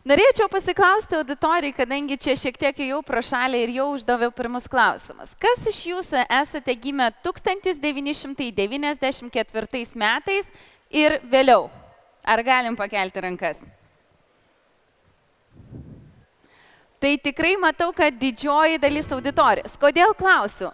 Norėčiau pasiklausti auditorijai, kadangi čia šiek tiek jau pro šalį ir jau uždaviau pirmus klausimus. Kas iš jūsų esate gimę 1994 metais ir vėliau? Ar galim pakelti rankas? Tai tikrai matau, kad didžioji dalis auditorijos. Kodėl klausiu?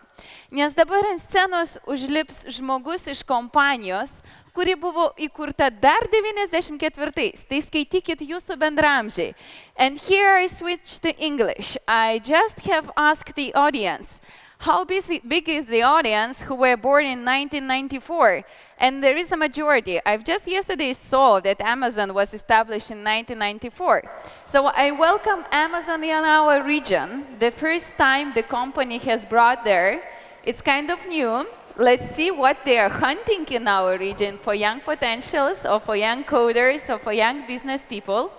Nes dabar ant scenos užlips žmogus iš kompanijos, kuri buvo įkurta dar 94-ais. Tai skaitykit jūsų bendramžiai. And here I switch to English. I just have asked the audience, how big is the audience who were born in 1994? And there is a majority. I've just yesterday saw that Amazon was established in 1994. So I welcome Amazon in our region. The first time the company has brought there. It's kind of new. Let's see what they are hunting in our region for young potentials or for young coders or for young business people.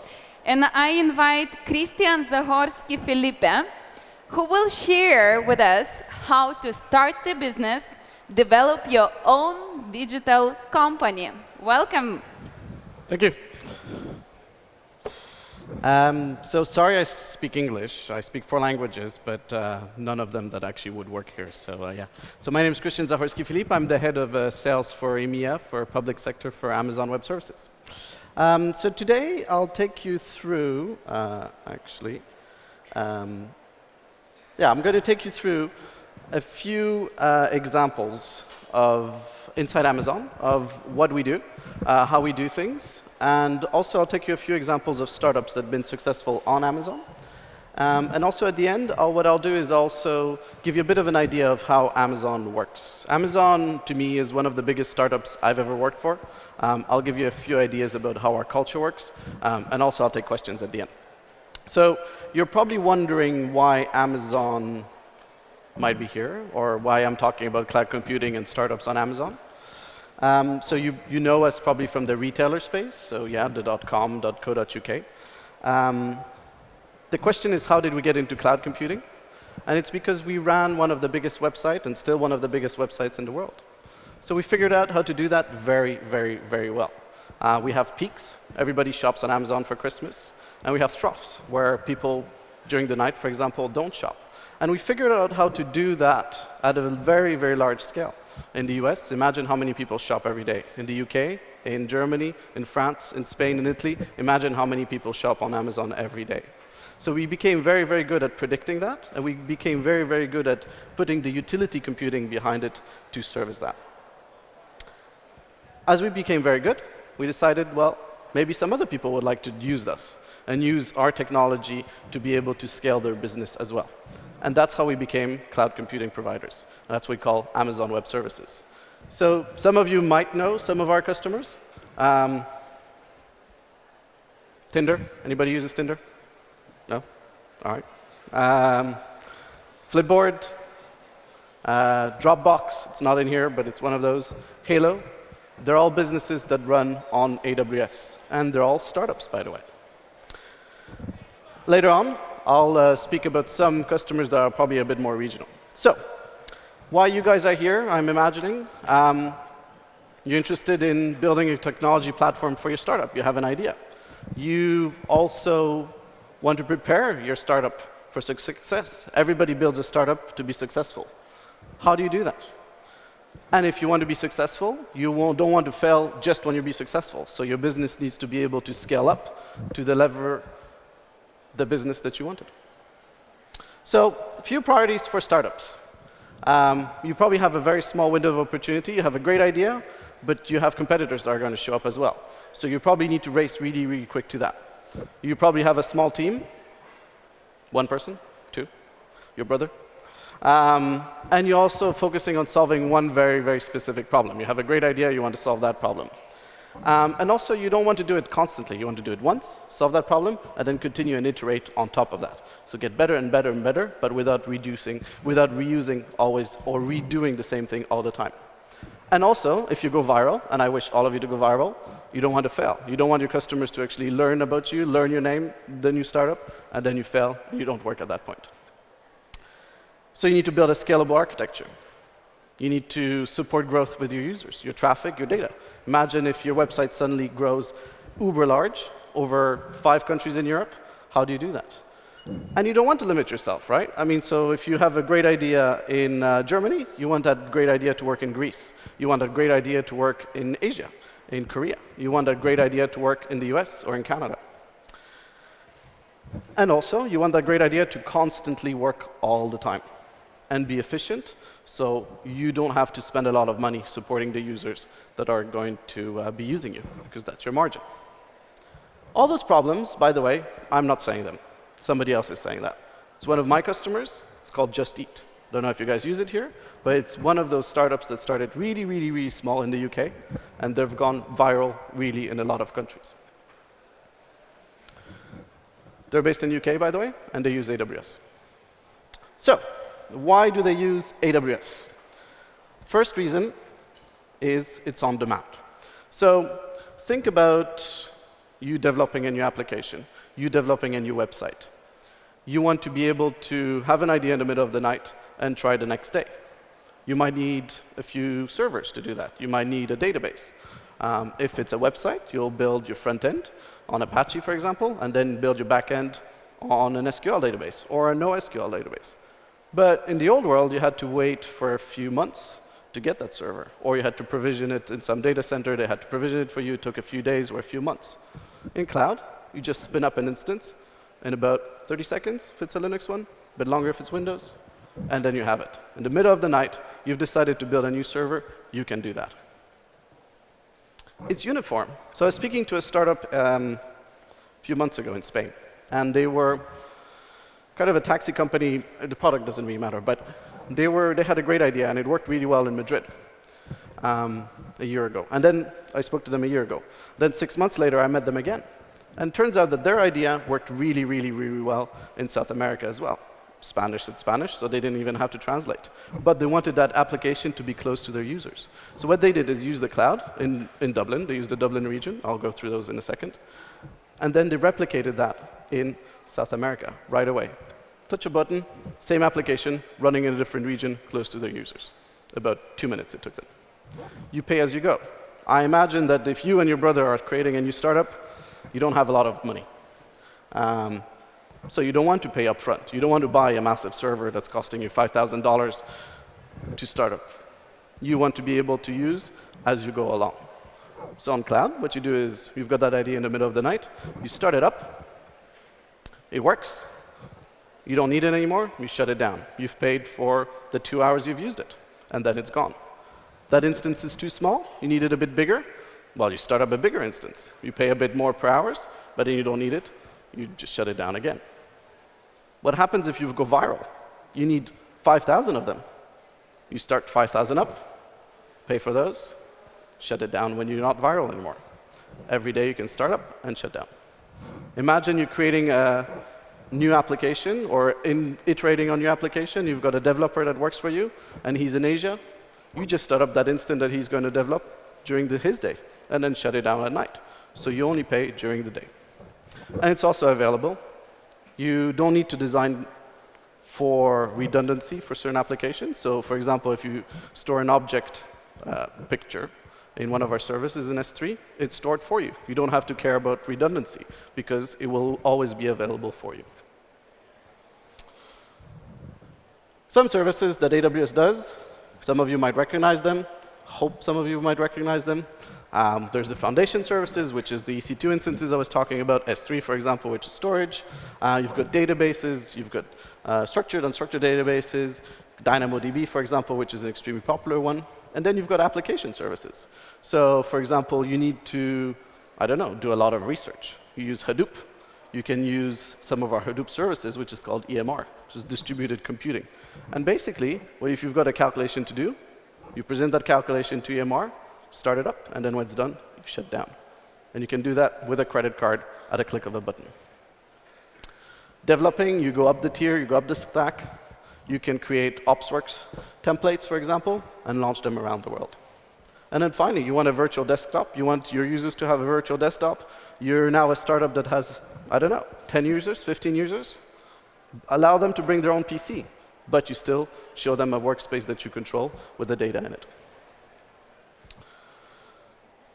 And I invite Christian Zahorsky-Filipe, who will share with us how to start the business, develop your own digital company. Welcome. Thank you. So sorry I speak English. I speak 4 languages, but none of them that actually would work here. So yeah. So my name is Christian Zahorsky-Filipe. I'm the head of sales for EMEA, for public sector for Amazon Web Services. So today I'll take you through, I'm going to take you through a few examples of inside Amazon, of what we do, how we do things, and also I'll take you a few examples of startups that have been successful on Amazon. And also at the end, what I'll do is also give you a bit of an idea of how Amazon works. Amazon, to me, is one of the biggest startups I've ever worked for. I'll give you a few ideas about how our culture works, and also I'll take questions at the end. So you're probably wondering why Amazon might be here, or why I'm talking about cloud computing and startups on Amazon. So you know us probably from the retailer space, so yeah, the .com, .co.uk. The question is, how did we get into cloud computing? And it's because we ran one of the biggest websites, and still one of the biggest websites in the world. So we figured out how to do that very, very, very well. We have peaks. Everybody shops on Amazon for Christmas. And we have troughs, where people, during the night, for example, don't shop. And we figured out how to do that at a very, very large scale. In the US, imagine how many people shop every day. In the UK, in Germany, in France, in Spain, in Italy, imagine how many people shop on Amazon every day. So we became very, very good at predicting that, and we became very, very good at putting the utility computing behind it to service that. As we became very good, we decided, well, maybe some other people would like to use us and use our technology to be able to scale their business as well. And that's how we became cloud computing providers. That's what we call Amazon Web Services. So some of you might know some of our customers. Tinder, anybody uses Tinder? No? All right. Flipboard, Dropbox, it's not in here, but it's one of those. Halo, they're all businesses that run on AWS. And they're all startups, by the way. Later on, I'll speak about some customers that are probably a bit more regional. So, why you guys are here, I'm imagining. You're interested in building a technology platform for your startup. You have an idea. You also want to prepare your startup for success. Everybody builds a startup to be successful. How do you do that? And if you want to be successful, you don't want to fail just when you be successful. So your business needs to be able to scale up to deliver the business that you wanted. So a few priorities for startups. You probably have a very small window of opportunity. You have a great idea, but you have competitors that are going to show up as well. So you probably need to race really, really quick to that. You probably have a small team, 1 person, 2, your brother. And you're also focusing on solving one very, very specific problem. You have a great idea, you want to solve that problem. And also, you don't want to do it constantly. You want to do it once, solve that problem, and then continue and iterate on top of that. So get better and better and better, but without reusing always or redoing the same thing all the time. And also, if you go viral, and I wish all of you to go viral, you don't want to fail. You don't want your customers to actually learn about you, learn your name, the new startup, and then you fail. You don't work at that point. So you need to build a scalable architecture. You need to support growth with your users, your traffic, your data. Imagine if your website suddenly grows uber large, over 5 countries in Europe, how do you do that? And you don't want to limit yourself, right? I mean, so if you have a great idea in Germany, you want that great idea to work in Greece. You want that great idea to work in Asia, in Korea. You want that great idea to work in the US or in Canada. And also, you want that great idea to constantly work all the time and be efficient, so you don't have to spend a lot of money supporting the users that are going to be using you, because that's your margin. All those problems, by the way, I'm not saying them. Somebody else is saying that. It's one of my customers. It's called Just Eat. I don't know if you guys use it here, but it's one of those startups that started really, really, really small in the UK, and they've gone viral really in a lot of countries. They're based in the UK, by the way, and they use AWS. So, why do they use AWS? First reason is it's on demand. So, think about you developing a new application, you developing a new website. You want to be able to have an idea in the middle of the night and try the next day. You might need a few servers to do that. You might need a database. If it's a website, you'll build your front end on Apache, for example, and then build your back end on an SQL database or a NoSQL database. But in the old world, you had to wait for a few months to get that server, or you had to provision it in some data center. They had to provision it for you. It took a few days or a few months. In cloud, you just spin up an instance in about 30 seconds if it's a Linux one, a bit longer if it's Windows, and then you have it. In the middle of the night, you've decided to build a new server, you can do that. It's uniform. So I was speaking to a startup a few months ago in Spain, and they were kind of a taxi company. The product doesn't really matter, but they had a great idea, and it worked really well in Madrid a year ago. And then I spoke to them a year ago. Then 6 months later, I met them again. And it turns out that their idea worked really, really, really well in South America as well. Spanish said Spanish, so they didn't even have to translate. But they wanted that application to be close to their users. So what they did is use the cloud in Dublin. They used the Dublin region. I'll go through those in a second. And then they replicated that in South America right away. Touch a button, same application, running in a different region, close to their users. About 2 minutes it took them. You pay as you go. I imagine that if you and your brother are creating a new startup, you don't have a lot of money. So you don't want to pay up front. You don't want to buy a massive server that's costing you $5,000 to start up. You want to be able to use as you go along. So on cloud, what you do is you've got that idea in the middle of the night. You start it up. It works. You don't need it anymore. You shut it down. You've paid for the 2 hours you've used it, and then it's gone. That instance is too small. You need it a bit bigger. Well, you start up a bigger instance. You pay a bit more per hours, but then you don't need it. You just shut it down again. What happens if you go viral? You need 5,000 of them. You start 5,000 up, pay for those, shut it down when you're not viral anymore. Every day you can start up and shut down. Imagine you're creating a new application or iterating on your application. You've got a developer that works for you, and he's in Asia. You just start up that instant that he's going to develop during his day, and then shut it down at night. So you only pay during the day. And it's also available. You don't need to design for redundancy for certain applications. So for example, if you store an object picture in one of our services in S3, it's stored for you. You don't have to care about redundancy, because it will always be available for you. Some services that AWS does, some of you might recognize them. Hope some of you might recognize them. There's the foundation services, which is the EC2 instances I was talking about, S3, for example, which is storage. You've got databases. You've got structured, unstructured databases, DynamoDB, for example, which is an extremely popular one. And then you've got application services. So, for example, you need to, I don't know, do a lot of research. You use Hadoop. You can use some of our Hadoop services, which is called EMR, which is distributed computing. And basically, well, if you've got a calculation to do, you present that calculation to EMR, start it up, and then when it's done, you shut down. And you can do that with a credit card at a click of a button. Developing, you go up the tier, you go up the stack. You can create OpsWorks templates, for example, and launch them around the world. And then finally, you want a virtual desktop. You want your users to have a virtual desktop. You're now a startup that has, I don't know, 10 users, 15 users. Allow them to bring their own PC, but you still show them a workspace that you control with the data in it.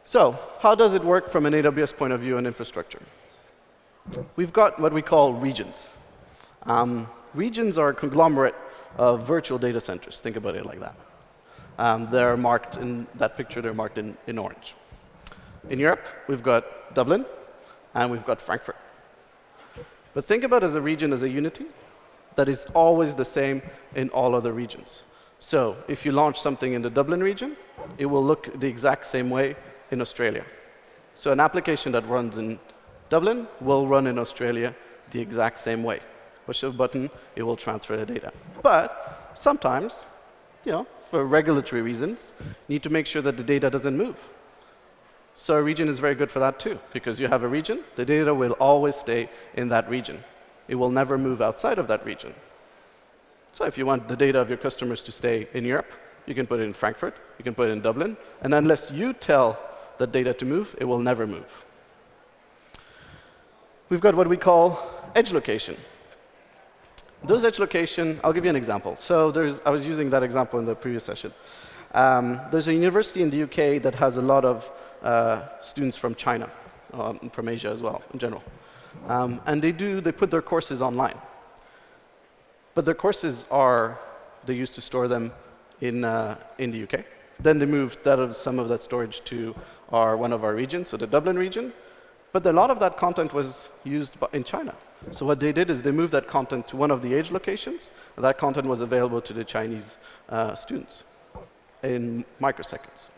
So how does it work from an AWS point of view and infrastructure? we've got what we call regions. Regions are a conglomerate of virtual data centers. Think about it like that. They're marked in that picture, they're marked in orange. In Europe, we've got Dublin, and we've got Frankfurt. But think about as a region as a unity that is always the same in all other regions. So if you launch something in the Dublin region, it will look the exact same way in Australia. So an application that runs in Dublin will run in Australia the exact same way. Push a button, it will transfer the data. But sometimes, for regulatory reasons, you need to make sure that the data doesn't move. So a region is very good for that too, because you have a region, the data will always stay in that region. It will never move outside of that region. So if you want the data of your customers to stay in Europe, you can put it in Frankfurt, you can put it in Dublin, and unless you tell the data to move, it will never move. We've got what we call edge location. Those edge location, I'll give you an example. So I was using that example in the previous session. There's a university in the UK that has a lot of students from China, from Asia as well, in general. And they put their courses online. But their courses they used to store them in the UK. Then they moved some of that storage to one of our regions, so the Dublin region. But a lot of that content was used in China. So what they did is they moved that content to one of the edge locations, and that content was available to the Chinese students in microseconds.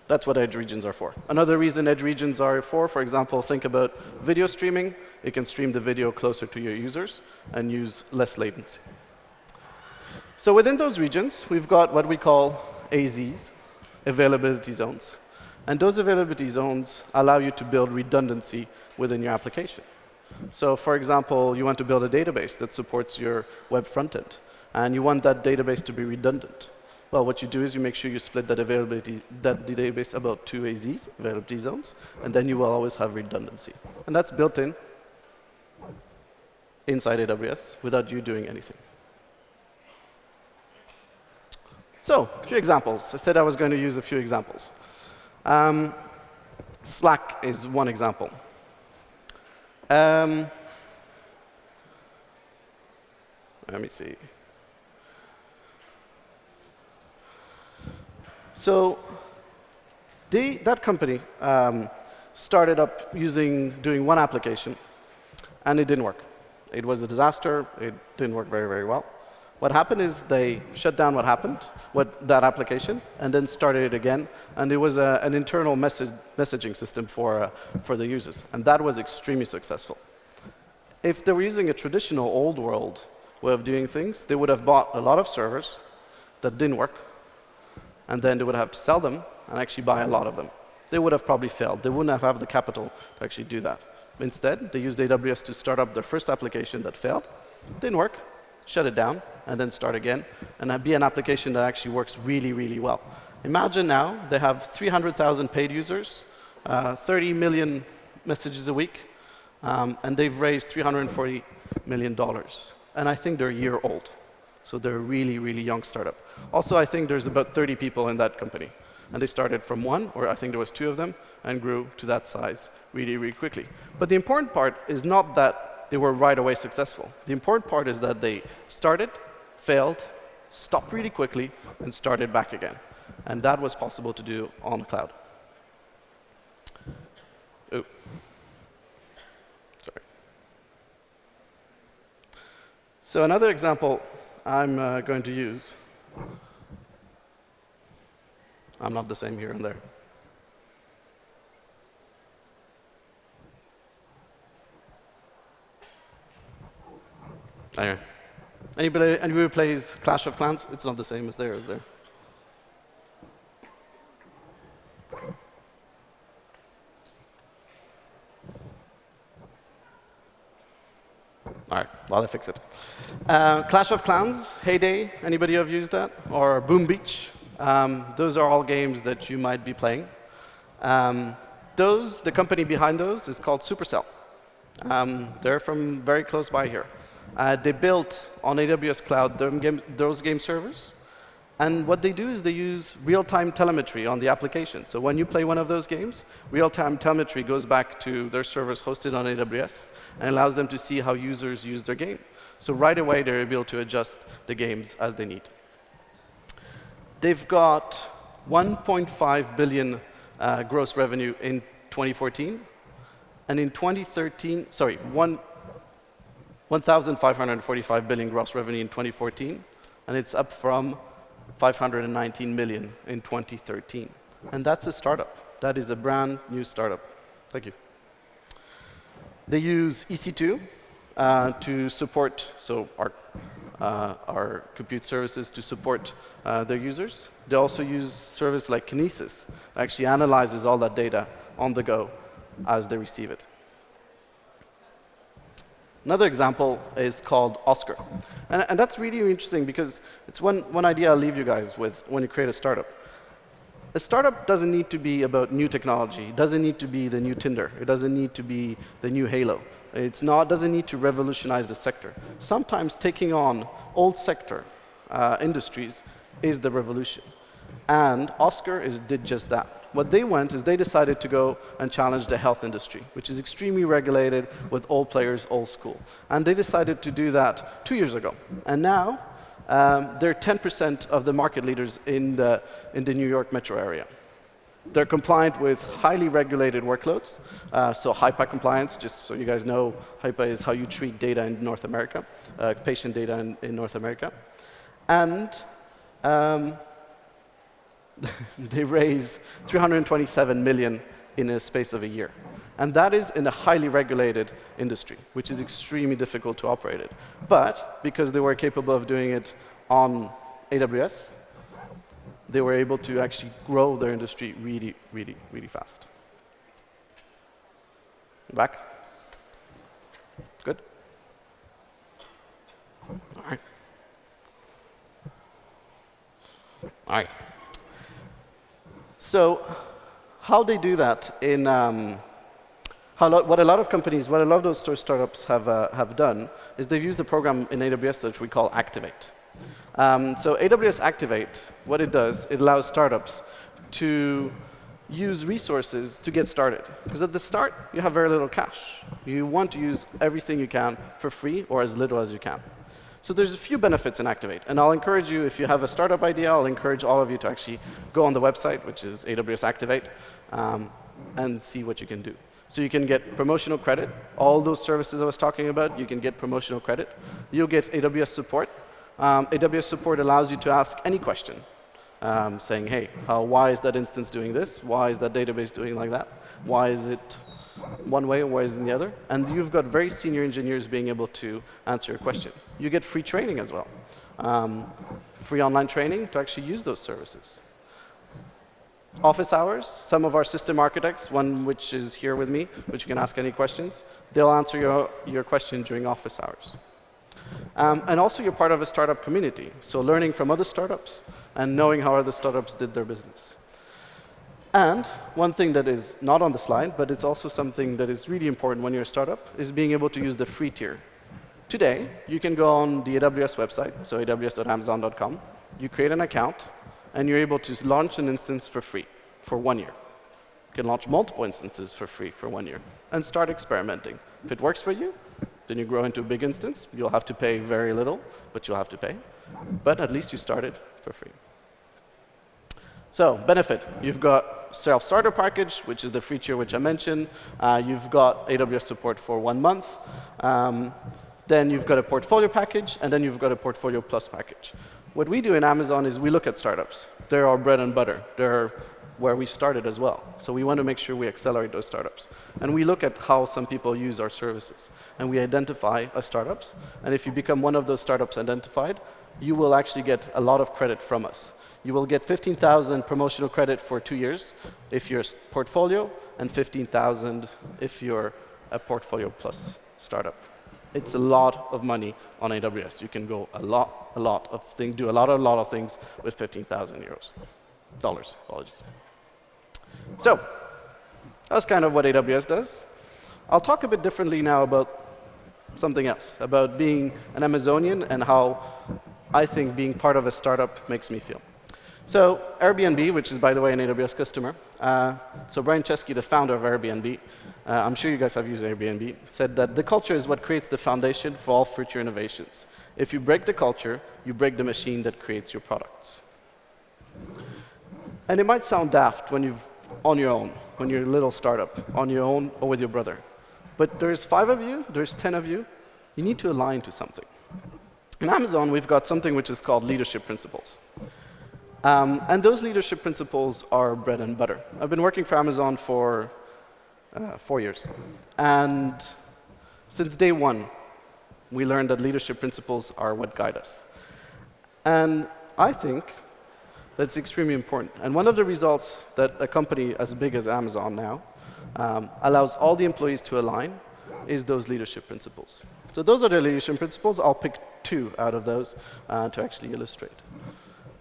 That's what edge regions are for. Another reason edge regions are for example, think about video streaming. You can stream the video closer to your users and use less latency. So within those regions, we've got what we call AZs, availability zones. And those availability zones allow you to build redundancy within your application. So for example, you want to build a database that supports your web frontend, and you want that database to be redundant. Well, what you do is you make sure you split that database about 2 AZs, availability zones, and then you will always have redundancy. And that's built inside AWS without you doing anything. So, a few examples. I said I was going to use a few examples. Slack is one example. Let me see. So that company started up doing one application, and it didn't work. It was a disaster. It didn't work very, very well. What happened is they shut down that application, and then started it again. And it was an internal messaging system for the users. And that was extremely successful. If they were using a traditional old world way of doing things, they would have bought a lot of servers that didn't work. And then they would have to sell them and actually buy a lot of them. They would have probably failed. They wouldn't have the capital to actually do that. Instead, they used AWS to start up their first application that failed. Didn't work. Shut it down, and then start again, and that'd be an application that actually works really, really well. Imagine now they have 300,000 paid users, 30 million messages a week, and they've raised $340 million. And I think they're a year old. So they're a really, really young startup. Also, I think there's about 30 people in that company. And they started from one, or I think there was 2 of them, and grew to that size really, really quickly. But the important part is not that they were right away successful. The important part is that they started, failed, stopped really quickly, and started back again. And that was possible to do on the cloud. Oh. Sorry. So another example I'm going to use. I'm not the same here and there. Anyway. Anybody who plays Clash of Clans? It's not the same as there, is there? All right, while I fix it. Clash of Clans, Heyday, anybody have used that? Or Boom Beach? Those are all games that you might be playing. The company behind those is called Supercell. They're from very close by here. They built on AWS Cloud those game servers, And what they do is they use real-time telemetry on the application. So when you play one of those games, real-time telemetry goes back to their servers hosted on AWS and allows them to see how users use their game. So right away, they're able to adjust the games as they need. They've got 1.5 billion gross revenue in 2014. And in 2013, sorry, 1,545 billion gross revenue in 2014. And it's up from 519 million in 2013. And that's a startup. That is a brand new startup. Thank you. They use EC2 to support, so our compute services to support their users. They also use service like Kinesis that actually analyzes all that data on the go as they receive it. Another example is called Oscar. And that's really interesting because it's one idea I'll leave you guys with when you create a startup. A startup doesn't need to be about new technology. It doesn't need to be the new Tinder. It doesn't need to be the new Halo. Doesn't need to revolutionize the sector. Sometimes taking on old sector industries is the revolution. And Oscar did just that. What they went is they decided to go and challenge the health industry, which is extremely regulated with old players, old school. And they decided to do that 2 years ago. And now they're 10% of the market leaders in the New York metro area. They're compliant with highly regulated workloads. So HIPAA compliance, just so you guys know, HIPAA is how you treat data in North America, patient data in North America. And they raised 327 million in a space of a year. And that is in a highly regulated industry, which is extremely difficult to operate it. But because they were capable of doing it on AWS, they were able to actually grow their industry really, really, really fast. Back? Good? All right. All right. So how they do that in what a lot of companies, what a lot of those startups have done is they've used a program in AWS which we call Activate. So AWS Activate, what it does, it allows startups to use resources to get started. Because at the start, you have very little cash. You want to use everything you can for free or as little as you can. So there's a few benefits in Activate. And I'll encourage you, if you have a startup idea, I'll encourage all of you to actually go on the website, which is AWS Activate, and see what you can do. So you can get promotional credit. All those services I was talking about, you can get promotional credit. You'll get AWS support. AWS support allows you to ask any question, saying, hey, why is that instance doing this? Why is that database doing like that? Why is it one way or why is it the other? And you've got very senior engineers being able to answer your question. You get free training as well. Free online training to actually use those services. Office hours, some of our system architects, one which is here with me, which you can ask any questions, they'll answer your question during office hours. And also you're part of a startup community, so learning from other startups and knowing how other startups did their business. And one thing that is not on the slide, but it's also something that is really important when you're a startup, is being able to use the free tier. Today, you can go on the AWS website, so aws.amazon.com, you create an account, and you're able to launch an instance for free for 1 year. You can launch multiple instances for free for 1 year and start experimenting. If it works for you, then you grow into a big instance. You'll have to pay very little, but you'll have to pay. But at least you started for free. So, benefit. You've got self-starter package, which is the feature which I mentioned. You've got AWS support for 1 month. Then you've got a portfolio package, and then you've got a portfolio plus package. What we do in Amazon is we look at startups. They're our bread and butter. They're where we started as well. So we want to make sure we accelerate those startups. And we look at how some people use our services. And we identify our startups. And if you become one of those startups identified, you will actually get a lot of credit from us. You will get 15,000 promotional credit for 2 years if you're a portfolio, and 15,000 if you're a portfolio plus startup. It's a lot of money on AWS. You can go do a lot of things with 15,000 euros. Dollars, apologies. So, that's kind of what AWS does. I'll talk a bit differently now about something else, about being an Amazonian and how I think being part of a startup makes me feel. So Airbnb, which is, by the way, an AWS customer, so Brian Chesky, the founder of Airbnb, I'm sure you guys have used Airbnb, said that the culture is what creates the foundation for all future innovations. If you break the culture, you break the machine that creates your products. And it might sound daft when you're on your own, when you're a little startup, on your own or with your brother. But there's 5 of you, there's 10 of you, you need to align to something. In Amazon, we've got something which is called leadership principles. And those leadership principles are bread and butter. I've been working for Amazon for 4 years. And since day one, we learned that leadership principles are what guide us. And I think that's extremely important. And one of the results that a company as big as Amazon now allows all the employees to align is those leadership principles. So those are the leadership principles. I'll pick 2 out of those to actually illustrate.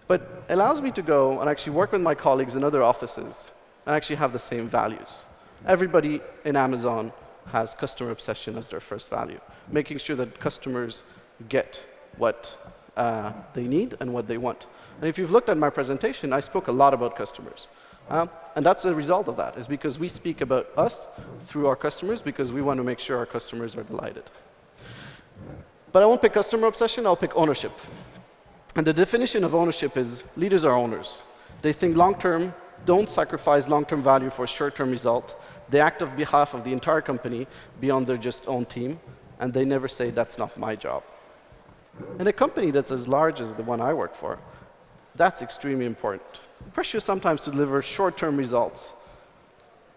But it allows me to go and actually work with my colleagues in other offices and actually have the same values. Everybody in Amazon has customer obsession as their first value, making sure that customers get what they need and what they want. And if you've looked at my presentation, I spoke a lot about customers. And that's a result of that, is because we speak about us through our customers because we want to make sure our customers are delighted. But I won't pick customer obsession, I'll pick ownership. And the definition of ownership is leaders are owners. They think long-term, don't sacrifice long-term value for a short-term result. They act on behalf of the entire company beyond their just own team, and they never say, that's not my job. In a company that's as large as the one I work for, that's extremely important. Pressure sometimes to deliver short-term results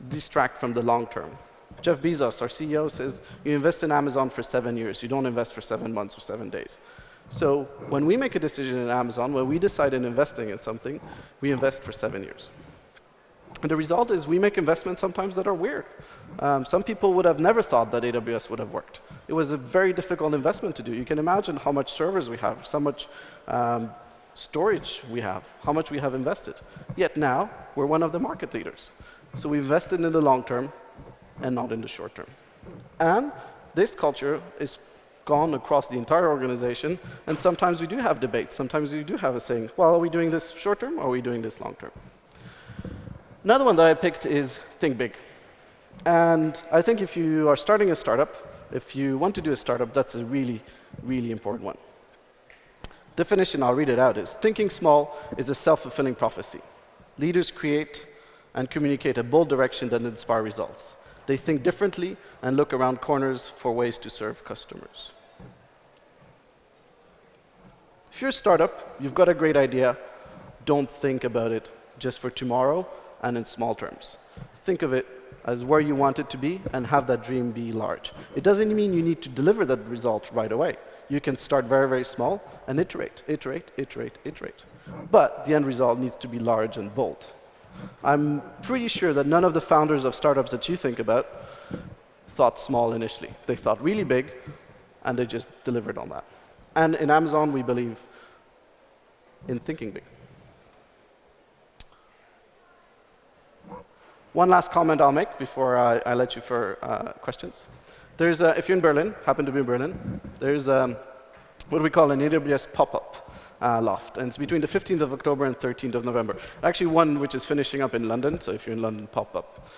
distract from the long-term. Jeff Bezos, our CEO, says, you invest in Amazon for 7 years. You don't invest for 7 months or 7 days. So when we make a decision in Amazon, when we decide in investing in something, we invest for 7 years. And the result is we make investments sometimes that are weird. Some people would have never thought that AWS would have worked. It was a very difficult investment to do. You can imagine how much servers we have, so much storage we have, how much we have invested. Yet now, we're one of the market leaders. So we invested in the long term and not in the short term. And this culture is gone across the entire organization, and sometimes we do have debates. Sometimes we do have a saying, well, are we doing this short term or are we doing this long term? Another one that I picked is think big. And I think if you are starting a startup, if you want to do a startup, that's a really, really important one. Definition, I'll read it out, is thinking small is a self-fulfilling prophecy. Leaders create and communicate a bold direction that inspire results. They think differently and look around corners for ways to serve customers. If you're a startup, you've got a great idea, don't think about it just for tomorrow and in small terms. Think of it as where you want it to be and have that dream be large. It doesn't mean you need to deliver that result right away. You can start very, very small and iterate, iterate, iterate, iterate. But the end result needs to be large and bold. I'm pretty sure that none of the founders of startups that you think about thought small initially. They thought really big, and they just delivered on that. And in Amazon, we believe in thinking big. One last comment I'll make before I let you for questions. There's if you're in Berlin, happen to be in Berlin, there's what we call an AWS pop-up loft. And it's between the 15th of October and 13th of November. Actually, one which is finishing up in London, so if you're in London, pop up.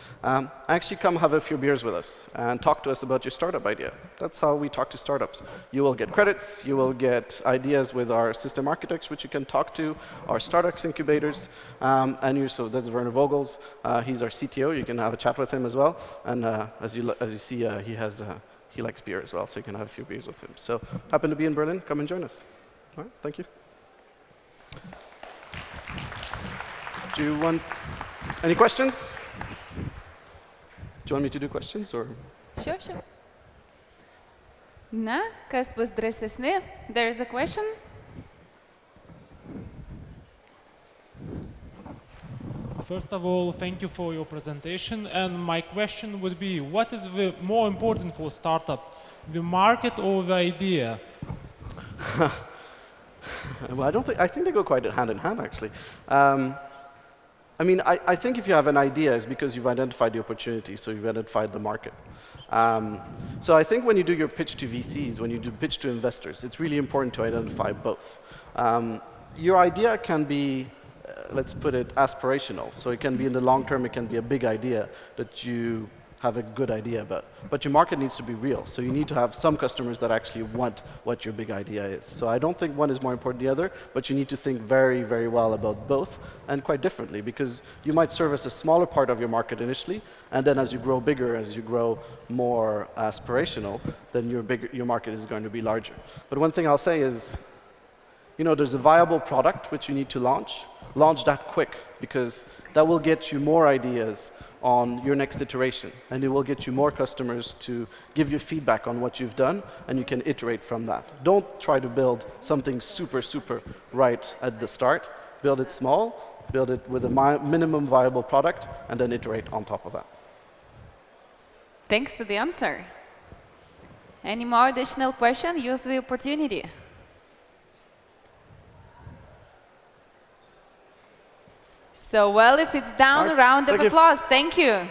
Actually, come have a few beers with us and talk to us about your startup idea. That's how we talk to startups. You will get credits, you will get ideas with our system architects, which you can talk to, our startups incubators, so that's Werner Vogels. He's our CTO. You can have a chat with him as well. And as you see, he likes beer as well, so you can have a few beers with him. So happen to be in Berlin, come and join us. All right, thank you. Do you want any questions? Do you want me to do questions or? Sure. Na, kas bus drąsesni? There is a question. First of all, thank you for your presentation. And my question would be, what is the more important for startup, the market or the idea? Well, I think they go quite hand in hand, actually. I think if you have an idea, it's because you've identified the opportunity, so you've identified the market. So I think when you do your pitch to VCs, when you do pitch to investors, it's really important to identify both. Your idea can be let's put it, aspirational. So it can be in the long term, it can be a big idea that you have a good idea about. But your market needs to be real. So you need to have some customers that actually want what your big idea is. So I don't think one is more important than the other, but you need to think very, very well about both, and quite differently, because you might service a smaller part of your market initially, and then as you grow bigger, as you grow more aspirational, then your market is going to be larger. But one thing I'll say is, you know, there's a viable product which you need to launch that quick, because that will get you more ideas on your next iteration, and it will get you more customers to give you feedback on what you've done, and you can iterate from that. Don't try to build something super, super right at the start. Build it small, build it with a minimum viable product, and then iterate on top of that. Thanks to the answer. Any more additional question? Use the opportunity. So, well, if it's down, a round of applause. Thank you.